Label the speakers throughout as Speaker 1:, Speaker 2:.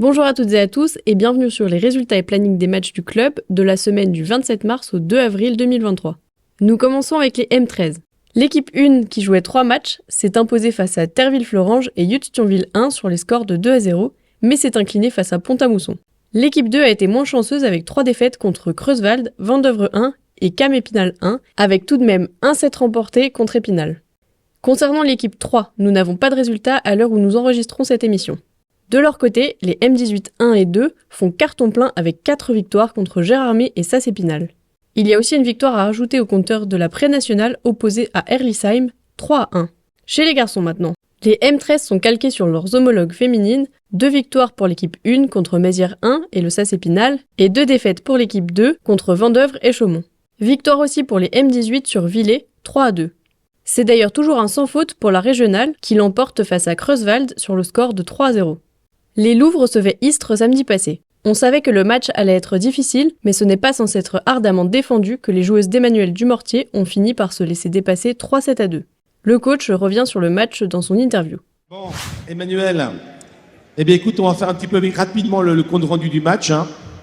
Speaker 1: Bonjour à toutes et à tous et bienvenue sur les résultats et planning des matchs du club de la semaine du 27 mars au 2 avril 2023. Nous commençons avec les M13. L'équipe 1 qui jouait 3 matchs s'est imposée face à Terville-Florange et Yutz-Thionville 1 sur les scores de 2-0, mais s'est inclinée face à Pont-à-Mousson. L'équipe 2 a été moins chanceuse avec 3 défaites contre Creuswald, Vandœuvre 1 et Cam-Épinal 1, avec tout de même un set remporté contre Épinal. Concernant l'équipe 3, nous n'avons pas de résultats à l'heure où nous enregistrons cette émission. De leur côté, les M18 1 et 2 font carton plein avec 4 victoires contre Gérardmer et Sass-Épinal. Il y a aussi une victoire à rajouter au compteur de la pré-nationale opposée à Herlisheim, 3-1. Chez les garçons maintenant, les M13 sont calqués sur leurs homologues féminines, 2 victoires pour l'équipe 1 contre Mézières 1 et le Sass-Épinal, et 2 défaites pour l'équipe 2 contre Vandœuvre et Chaumont. Victoire aussi pour les M18 sur Villers, 3-2. C'est d'ailleurs toujours un sans faute pour la régionale qui l'emporte face à Creuswald sur le score de 3-0. Les Louves recevaient Istres samedi passé. On savait que le match allait être difficile, mais ce n'est pas sans s'être ardemment défendu que les joueuses d'Emmanuel Dumortier ont fini par se laisser dépasser 3-7-2. Le coach revient sur le match dans son interview.
Speaker 2: Bon, Emmanuel, écoute, on va faire un petit peu rapidement le compte rendu du match,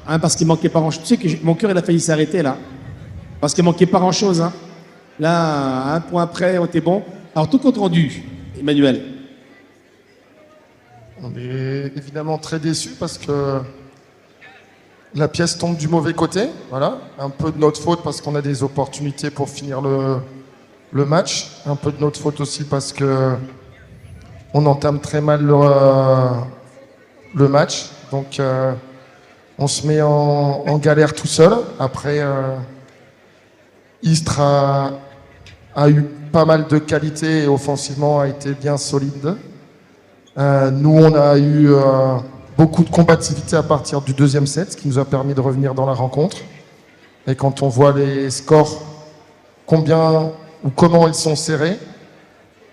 Speaker 2: parce qu'il manquait pas grand-chose. Tu sais que mon cœur il a failli s'arrêter là, parce qu'il manquait pas grand-chose. Là, un point près, on était bon. Alors tout compte rendu, Emmanuel.
Speaker 3: On est évidemment très déçus parce que la pièce tombe du mauvais côté. Voilà. Un peu de notre faute parce qu'on a des opportunités pour finir le match. Un peu de notre faute aussi parce que on entame très mal le match. Donc on se met en galère tout seul. Après, Istres a eu pas mal de qualité et offensivement a été bien solide. Nous, on a eu beaucoup de combativité à partir du deuxième set, ce qui nous a permis de revenir dans la rencontre. Et quand on voit les scores, combien ou comment ils sont serrés,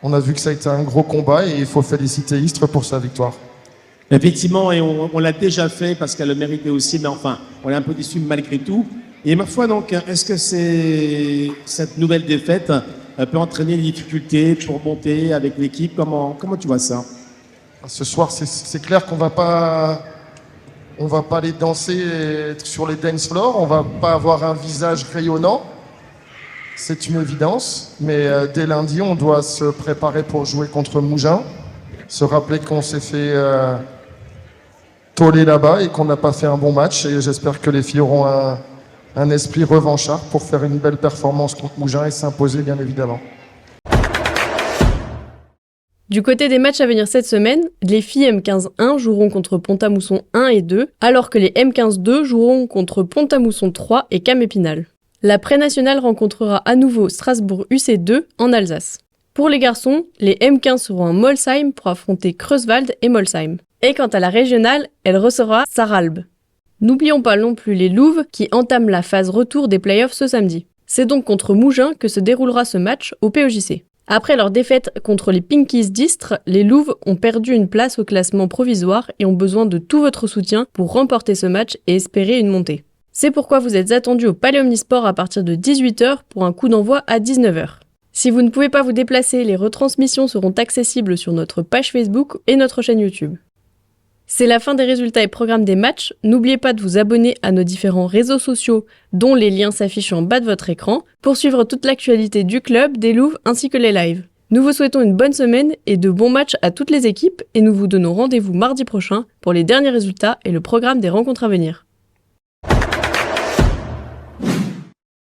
Speaker 3: on a vu que ça a été un gros combat et il faut féliciter Istres pour sa victoire.
Speaker 2: Effectivement, et on l'a déjà fait parce qu'elle le méritait aussi, mais enfin, on est un peu déçus malgré tout. Et ma foi, donc, est-ce que cette nouvelle défaite peut entraîner des difficultés pour monter avec l'équipe? Comment tu vois ça?
Speaker 3: Ce soir, c'est clair qu'on va pas aller danser et être sur les dance floors. On va pas avoir un visage rayonnant. C'est une évidence. Mais dès lundi, on doit se préparer pour jouer contre Mougins. Se rappeler qu'on s'est fait toller là-bas et qu'on n'a pas fait un bon match. Et j'espère que les filles auront un esprit revanchard pour faire une belle performance contre Mougins et s'imposer, bien évidemment.
Speaker 1: Du côté des matchs à venir cette semaine, les filles M15-1 joueront contre Pont-à-Mousson 1 et 2, alors que les M15-2 joueront contre Pont-à-Mousson 3 et Cam-Épinal. La pré-nationale rencontrera à nouveau Strasbourg UC2 en Alsace. Pour les garçons, les M15 seront à Molsheim pour affronter Creuswald et Molsheim. Et quant à la régionale, elle recevra Sarralbe. N'oublions pas non plus les Louves qui entament la phase retour des playoffs ce samedi. C'est donc contre Mougins que se déroulera ce match au POJC. Après leur défaite contre les Pinkies d'Istres, les Louves ont perdu une place au classement provisoire et ont besoin de tout votre soutien pour remporter ce match et espérer une montée. C'est pourquoi vous êtes attendus au Palais Omnisport à partir de 18h pour un coup d'envoi à 19h. Si vous ne pouvez pas vous déplacer, les retransmissions seront accessibles sur notre page Facebook et notre chaîne YouTube. C'est la fin des résultats et programmes des matchs. N'oubliez pas de vous abonner à nos différents réseaux sociaux, dont les liens s'affichent en bas de votre écran, pour suivre toute l'actualité du club, des Louves ainsi que les lives. Nous vous souhaitons une bonne semaine et de bons matchs à toutes les équipes et nous vous donnons rendez-vous mardi prochain pour les derniers résultats et le programme des rencontres à venir.